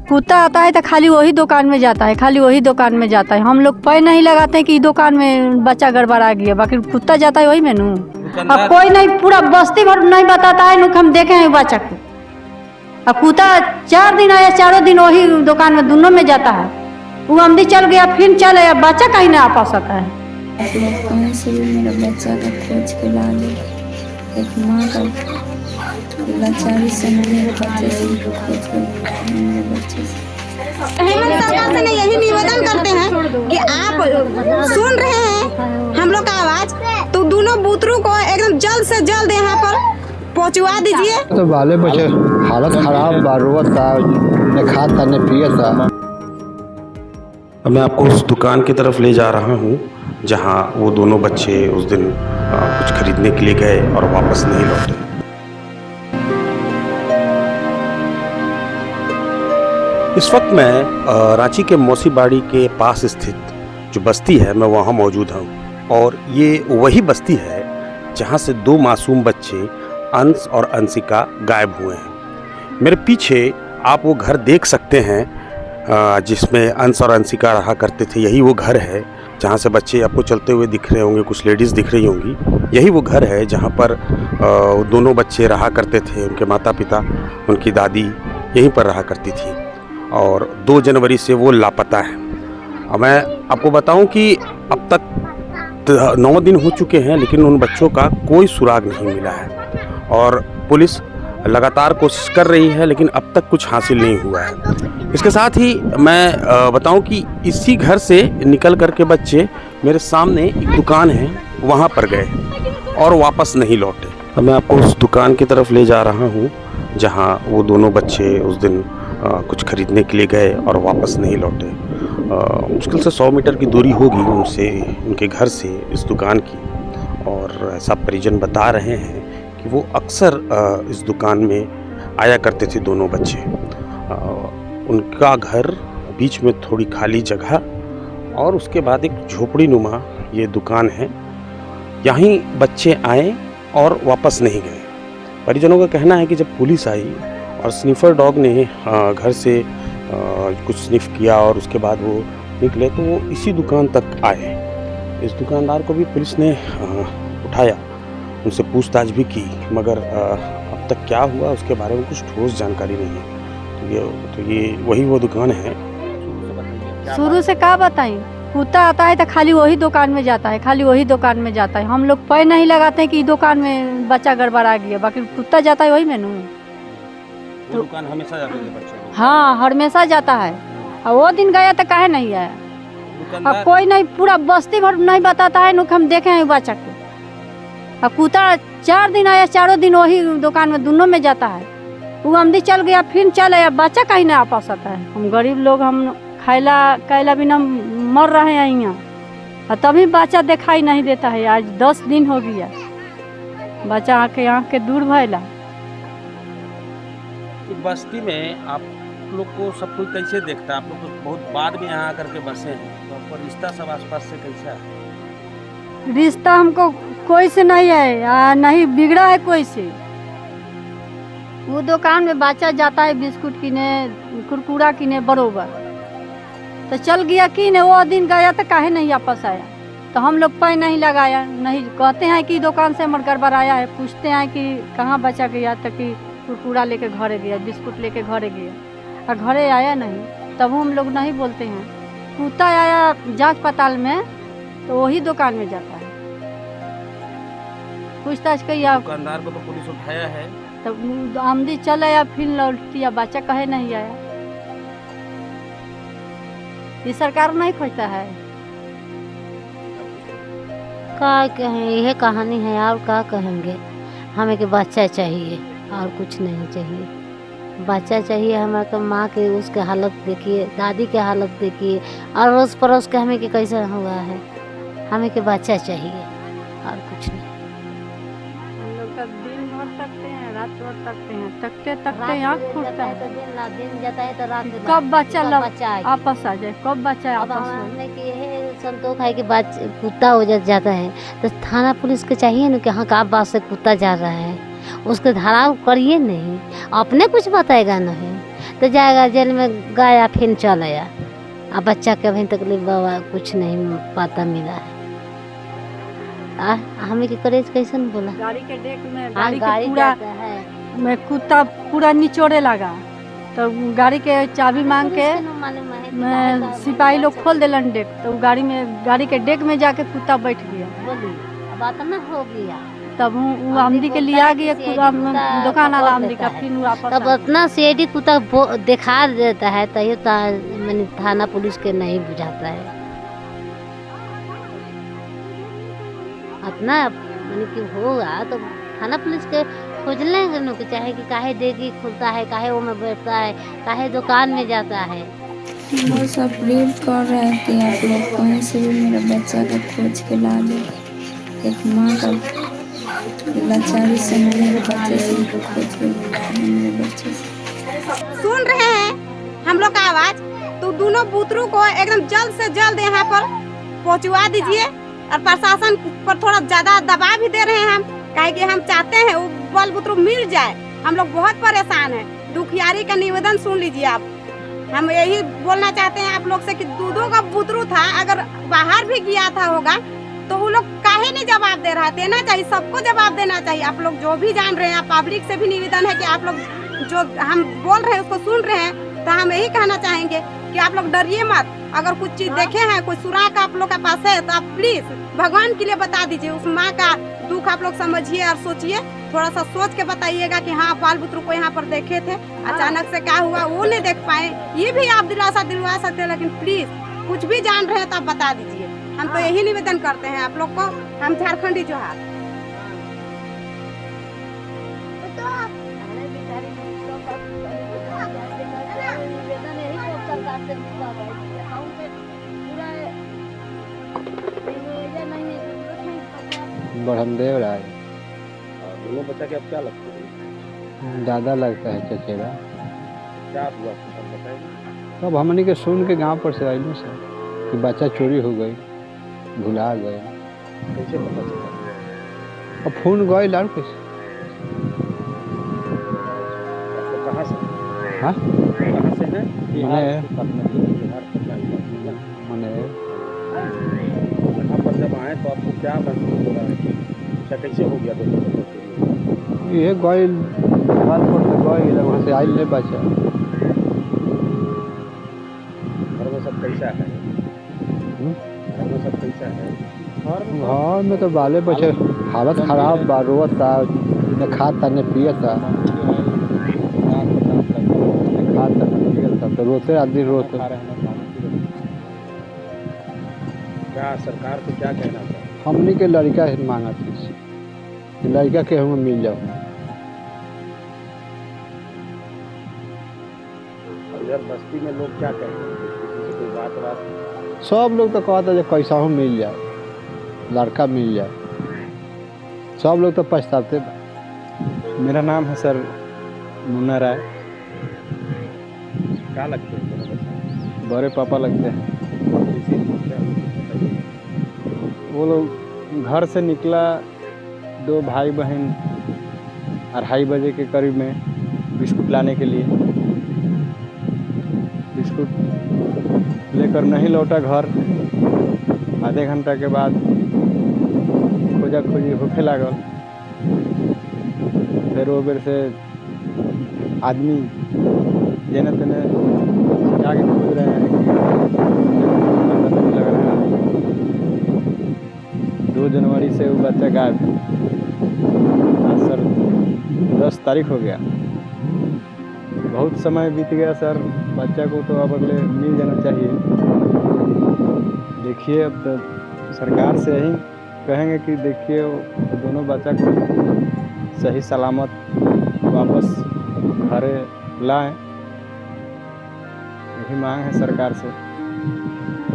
कुत्ता आता है तो खाली वही दुकान में जाता है, खाली वही दुकान में जाता है। हम लोग पैर नहीं लगाते कि दुकान में बच्चा गड़बड़ा गया, बाकी कुत्ता जाता है वही में नू। अब कोई नहीं, पूरा बस्ती भर नहीं बताता है नू, हम देखे हैं बच्चा को। अब कुत्ता 4 दिन आया, 4 दिन वही दुकान में दोनों में जाता है। वो अमदी चल गया, फिर चले, अब बच्चा कहीं नहीं आ पा सका है। कहीं से भी मेरा बच्चा का खोज के ला ले। एक माँ का लाचारी से मेरे बच्चे से खोज के मेरे बच्चे से। हेमंत सरकार से यही निवेदन करते हैं कि आप सुन रहे हैं हम लोग का आवाज, तो दोनों बूतरों को एकदम जल्द से जल्द यहाँ पर पहुँचवा दीजिए। तो बाले बच्चे हालत खराब बा, रोवत था, न खाता न पिया था। अब मैं आपको उस दुकान की तरफ ले जा रहा हूँ जहाँ वो दोनों बच्चे उस दिन कुछ खरीदने के लिए गए और वापस नहीं लौटे। इस वक्त मैं रांची के मौसीबाड़ी के पास स्थित जो बस्ती है, मैं वहाँ मौजूद हूँ। और ये वही बस्ती है जहाँ से 2 मासूम बच्चे अंश और अंशिका गायब हुए हैं। मेरे पीछे आप वो घर देख सकते हैं जिसमें अंश और अंशिका रहा करते थे। यही वो घर है जहाँ से बच्चे आपको चलते हुए दिख रहे होंगे, कुछ लेडीज़ दिख रही होंगी। यही वो घर है जहाँ पर दोनों बच्चे रहा करते थे। उनके माता पिता, उनकी दादी यहीं पर रहा करती थी और 2 जनवरी से वो लापता है। अब मैं आपको बताऊं कि अब तक 9 दिन हो चुके हैं, लेकिन उन बच्चों का कोई सुराग नहीं मिला है और पुलिस लगातार कोशिश कर रही है, लेकिन अब तक कुछ हासिल नहीं हुआ है। इसके साथ ही मैं बताऊं कि इसी घर से निकल कर के बच्चे मेरे सामने एक दुकान है वहाँ पर गए और वापस नहीं लौटे। अब मैं आपको उस दुकान की तरफ ले जा रहा हूँ जहाँ वो दोनों बच्चे उस दिन कुछ खरीदने के लिए गए और वापस नहीं लौटे। मुश्किल से 100 मीटर की दूरी होगी उनसे, उनके घर से इस दुकान की। और ऐसा परिजन बता रहे हैं कि वो अक्सर इस दुकान में आया करते थे दोनों बच्चे। उनका घर बीच में थोड़ी खाली जगह और उसके बाद एक झोपड़ी नुमा ये दुकान है। यहीं बच्चे आए और वापस नहीं गए। परिजनों का कहना है कि जब पुलिस आई और स्निफर डॉग ने घर से कुछ स्निफ किया और उसके बाद वो निकले, तो वो इसी दुकान तक आए। इस दुकानदार को भी पुलिस ने उठाया, उनसे पूछताछ भी की, मगर अब तक क्या हुआ उसके बारे में कुछ ठोस जानकारी नहीं है। तो ये वही वो दुकान है। शुरू से क्या बताएं, कुत्ता आता है तो खाली वही दुकान में जाता है, खाली वही दुकान में जाता है। हम लोग पैर नहीं लगाते कि दुकान में बच्चा गड़बड़ा गया, बाकी कुत्ता जाता है वही में नू। तो दुकान हमेशा जाते थे बच्चे? हाँ, हमेशा जाता है। और वो दिन गया तो काहे नहीं आया। अब कोई नहीं, पूरा बस्ती भर नहीं बताता है नू, हम देखे हैं बच्चा को। अब कुत्ता 4 दिन आया, 4 दिन वही दुकान में दोनों में जाता है। वो अमदी चल गया, फिर चले, अब बच्चा कहीं नहीं आ पा सकता है। हम गरीब लोग, हम खाइला बिना मर रहे हैं यहाँ, और तभी बच्चा दिखाई नहीं देता है। आज 10 दिन हो गया, बच्चा आँख के दूर भैला। बस्ती में आप लोग को सब कोई कैसे देखता है? आप लोग तो बहुत बाद में यहाँ आकर के बसे हैं, तो आपका रिश्ता सब आसपास से कैसा है? रिश्ता हमको कोई से नहीं है, नहीं बिगड़ा है कोई से। वो दुकान में बच्चा जाता है बिस्कुट किने, कुरकुरा किने बरोबर, तो चल गया किने। वो दिन गया तो काहे नहीं वापस आया, तो हम लोग पैर नहीं लगाया। नहीं कहते हैं कि दुकान से मर गड़बड़ाया है, पूछते हैं कि कहाँ बच्चा गया, तो कि कुरकुरा लेके घरे गया, बिस्कुट लेके घरे गया, और घरे आया नहीं। तब हम लोग नहीं बोलते हैं। कुत्ता आया जांच पड़ताल में तो वही दुकान में जाता है। पूछताछ किया, दुकानदार को तो पुलिस उठाया है, तब आमदी चल आया, फिर लौटिया, बच्चा कहे नहीं आया। ये सरकार नहीं खोजता है। क्या कहें, यह कहानी है और क्या कहेंगे। हमें के बच्चा चाहिए और कुछ नहीं चाहिए। बच्चा चाहिए हमारे को। माँ के उसके हालत देखिए, दादी के हालत देखिए, और रोज़ पड़ोस के हमें के कैसा हुआ है। हमें के बच्चा चाहिए और कुछ नहीं। हम लोग का दिन भर तकते हैं, रात भर तकते हैं, तकते आँख फूटता है। दिन जाता है तो रात कब बच्चा वापस आ जाए, कब बच्चा अब वापस हमने के यह संतोष है कि कुत्ता हो जाता है तो थाना पुलिस के चाहिए ना कि हाँ का बात से कुत्ता जा रहा है, उसके धाराव करिए नहीं। अपने कुछ बताएगा नहीं तो जाएगा जेल में, गया फिर चल आया। अब बच्चा के अभी तक बाबा कुछ नहीं पता मिला है। हमें के करेज कैसन बोला, गाड़ी के डेक में हाँ गाड़ी के गाड़ी पूरा जाता है में कुत्ता पूरा निचोड़े लगा, तो गाड़ी के चाबी मांग के मालूम है कि मैं सिपाही लोग खोल दिलन डेक, तो गाड़ी के डेक में जाके कुत्ता बैठ गया। बोली अब आता हो गया। तब वो आमदी के लिया गया दुकान वाला आमदी का, फिर वापस तब उतना सीआईडी कुत्ता दिखा देता है, तैयो मैंने थाना पुलिस के नहीं बुझाता है अपना। मैंने कि होगा तो थाना पुलिस के खोज लेंगे लोग, चाहे कि काहे देगी खुलता है, काहे वो में बैठता है, काहे दुकान में जाता है। बस अपील कर रहे हैं कि आप लोग कहीं से भी मेरे बच्चा को खोज के ला दे। एक माँ का लाचारी से मेरे बच्चे से खोज के मेरे बच्चे से। सुन रहे हैं हम लोग का आवाज, तो दोनों बुतरू को एकदम जल्द से जल्द यहाँ पर पहुँचवा दीजिए। और प्रशासन पर थोड़ा ज्यादा दबाव भी दे रहे हैं हम, काहे कि हम चाहते हैं वो बाल बुतरू मिल जाए। हम लोग बहुत परेशान हैं। दुखियारी का निवेदन सुन लीजिए आप। हम यही बोलना चाहते हैं आप लोग से कि दूधों का बुतरू था, अगर बाहर भी गया था होगा तो वो लोग काहे नहीं जवाब दे रहा है। देना चाहिए, सबको जवाब देना चाहिए। आप लोग जो भी जान रहे हैं, पब्लिक से भी निवेदन है कि आप लोग जो हम बोल रहे हैं उसको सुन रहे हैं, तो हम यही कहना चाहेंगे कि आप लोग डरिए मत। अगर कुछ चीज देखे हैं, कोई सुराग आप लोग के पास है, तो आप प्लीज भगवान के लिए बता दीजिए। उस माँ का दुख आप लोग समझिए और सोचिए, थोड़ा सा सोच के बताइएगा कि हाँ बाल बुतरू को यहाँ पर देखे थे, अचानक से क्या हुआ वो नहीं देख पाए। ये भी आप दिलासा दिलवा सकते हैं, लेकिन प्लीज कुछ भी जान रहे हैं तो आप बता दीजिए। हम तो यही निवेदन करते हैं आप लोग को। हम झारखंडी जोहार। बढ़मदेव राय। दोनों बच्चा के अब क्या लगता है? दादा लगता है चचेरा। क्या हुआ सब बताइए। तब हमने के सुन के गांव पर से आइलू सर कि बच्चा चोरी हो गई, भुला गए। कैसे पता चला? अब फोन गए लड़के से। आपको कहाँ से? हाँ कहाँ से है? मैंने बिहार पटना जिला। मैंने यहाँ पर जब आए तो आपको क्या महसूस हो रहा है कि क्या कैसे हो गया दोनों का चोरी? ये गए बात पर से गए, वहाँ से आइल नहीं बचा। घर में सब कैसा है? घर में सब कैसा है? घर में तो बाले बच्चे हालत खराब बा, रोता न खाता न पियता, खाता न पियता, तो रोते आदमी रोते। क्या सरकार से क्या कहना चाहिए? हमने के लड़का मांगा थी कि लड़का के हमें मिल जाओ। इधर बस्ती में लोग क्या कहते हैं? किसी से कोई बात? सब लोग तो कहता है कैसा हो मिल जाए, लड़का मिल जाए। सब लोग तो पछताते। मेरा नाम है सर मुन्ना राय। क्या लगते हैं दोनों बच्चे? बड़े पापा लगते हैं। वो लोग घर से निकला 2 भाई बहन 2:30 बजे के करीब में बिस्कुट लाने के लिए। बिस्कुट लेकर नहीं लौटा घर। आधे घंटा के बाद खोजा खोजी होखे लागल। फिर वो बेर से आदमी जेने तेने जाके खोज रहे हैं कि पता नहीं लग रहा है। 2 जनवरी से वो बच्चा गायब है। आज सर 10 तारीख हो गया। बहुत समय बीत गया सर। बच्चा को तो अब अगले मिल जाना चाहिए। देखिए अब तो सरकार से यही कहेंगे कि देखिए वो दोनों बच्चा को सही सलामत वापस घरे लाएं। यही मांग है सरकार से।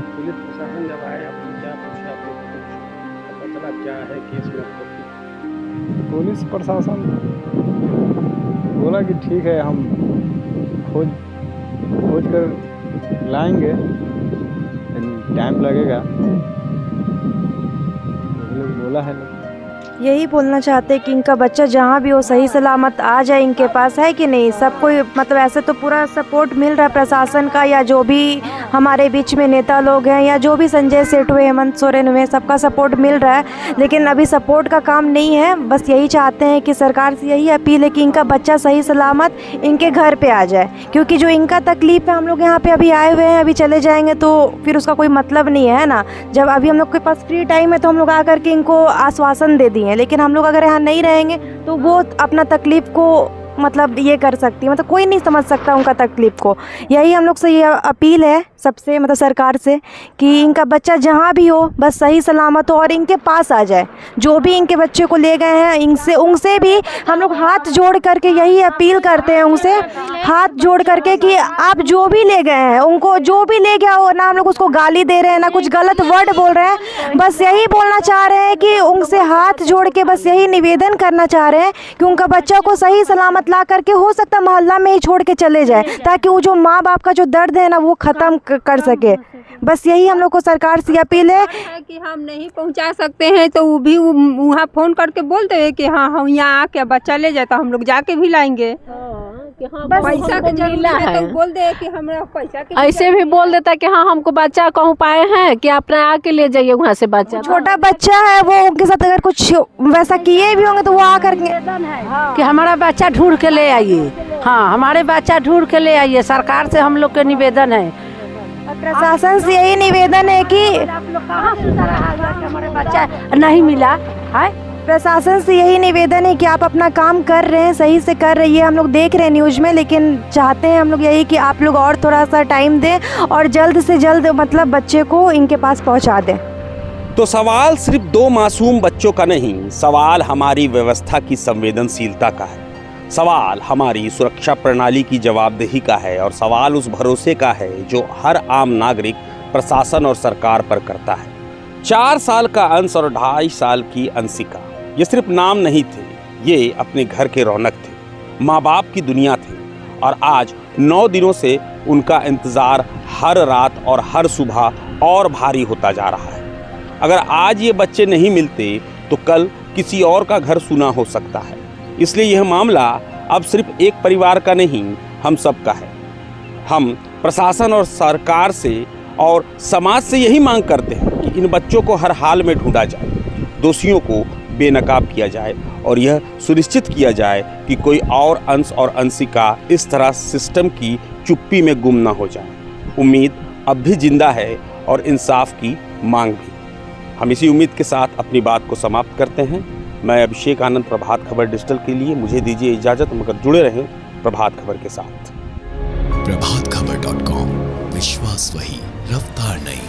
पुलिस प्रशासन जब आए आपने क्या पूछा? आप लोग कुछ पता चला क्या है केस में? पुलिस प्रशासन बोला कि ठीक है हम खोज कर लाएंगे, लेकिन टाइम लगेगा। बोला है। यही बोलना चाहते हैं कि इनका बच्चा जहाँ भी हो सही सलामत आ जाए इनके पास, है कि नहीं। सब कोई मतलब ऐसे तो पूरा सपोर्ट मिल रहा है प्रशासन का, या जो भी हमारे बीच में नेता लोग हैं, या जो भी संजय सेठ हुए, हेमंत सोरेन हुए, सबका सपोर्ट मिल रहा है। लेकिन अभी सपोर्ट का काम नहीं है। बस यही चाहते हैं कि सरकार से यही अपील है कि इनका बच्चा सही सलामत इनके घर पे आ जाए, क्योंकि जो इनका तकलीफ़ है, हम लोग यहाँ पे अभी आए हुए हैं, अभी चले जाएंगे तो फिर उसका कोई मतलब नहीं है ना। जब अभी हम लोग के पास फ्री टाइम है तो हम लोग आकर के इनको आश्वासन दे दिए हैं, लेकिन हम लोग अगर यहाँ नहीं रहेंगे तो वो अपना तकलीफ़ को मतलब ये कर सकती है, मतलब कोई नहीं समझ सकता उनका तकलीफ़ को। यही हम लोग से ये अपील है सबसे, मतलब सरकार से, कि इनका बच्चा जहाँ भी हो बस सही सलामत हो और इनके पास आ जाए। जो भी इनके बच्चे को ले गए हैं इनसे उनसे भी हम लोग हाथ जोड़ करके यही अपील करते हैं, उनसे हाथ जोड़ करके कि आप जो भी ले गए हैं उनको, जो भी ले गया हो ना, हम लोग उसको गाली दे रहे हैं ना कुछ गलत वर्ड बोल रहे हैं, बस यही बोलना चाह रहे हैं कि उनसे हाथ जोड़ के बस यही निवेदन करना चाह रहे हैं कि उनका बच्चा को सही सलामत ला करके, हो सकता है मोहल्ला में ही छोड़ के चले जाए, ताकि वो जो माँ बाप का जो दर्द है ना वो ख़त्म कर सके। बस यही हम लोग को सरकार से अपील है कि हम नहीं पहुंचा सकते हैं तो वो भी वहाँ फ़ोन करके बोलते हैं कि हाँ हम यहाँ आके बच्चा ले जाता, हम लोग जाके भी लाएंगे। पैसा का जरूरत है तो बोल दे कि हमारा पैसा के, ऐसे भी बोल देता कि हाँ हमको बच्चा कहूँ पाए हैं कि अपने आके ले जाइए वहाँ से बच्चा। छोटा बच्चा है वो, उनके साथ अगर कुछ वैसा किए भी होंगे तो वो आकर कि हमारा बच्चा ढूंढ के ले आइए, हाँ हमारे बच्चा ढूंढ के ले आइए। सरकार से हम लोग के निवेदन है, प्रशासन से यही निवेदन है कि आप लोग कहाँ हमारे बच्चा नहीं मिला है। प्रशासन से यही निवेदन है कि आप अपना काम कर रहे हैं, सही से कर रही है, हम लोग देख रहे हैं न्यूज़ में, लेकिन चाहते हैं हम लोग यही कि आप लोग और थोड़ा सा टाइम दें और जल्द से जल्द मतलब बच्चे को इनके पास पहुंचा दें। तो सवाल सिर्फ 2 मासूम बच्चों का नहीं, सवाल हमारी व्यवस्था की संवेदनशीलता का है, सवाल हमारी सुरक्षा प्रणाली की जवाबदेही का है, और सवाल उस भरोसे का है जो हर आम नागरिक प्रशासन और सरकार पर करता है। 4 साल का अंश और 2.5 साल की अंशिका, ये सिर्फ नाम नहीं थे, ये अपने घर के रौनक थे, माँ बाप की दुनिया थे, और आज 9 दिनों से उनका इंतज़ार हर रात और हर सुबह और भारी होता जा रहा है। अगर आज ये बच्चे नहीं मिलते तो कल किसी और का घर सूना हो सकता है। इसलिए यह मामला अब सिर्फ एक परिवार का नहीं, हम सब का है। हम प्रशासन और सरकार से और समाज से यही मांग करते हैं कि इन बच्चों को हर हाल में ढूंढा जाए, दोषियों को बेनकाब किया जाए, और यह सुनिश्चित किया जाए कि कोई और अंश और अंशिका इस तरह सिस्टम की चुप्पी में गुम ना हो जाए। उम्मीद अब भी जिंदा है और इंसाफ की मांग भी। हम इसी उम्मीद के साथ अपनी बात को समाप्त करते हैं। मैं अभिषेक आनंद, प्रभात खबर डिजिटल के लिए मुझे दीजिए इजाज़त, मगर जुड़े रहें प्रभात खबर के साथ। प्रभातखबर.com, विश्वास वही, रफ्तार नहीं।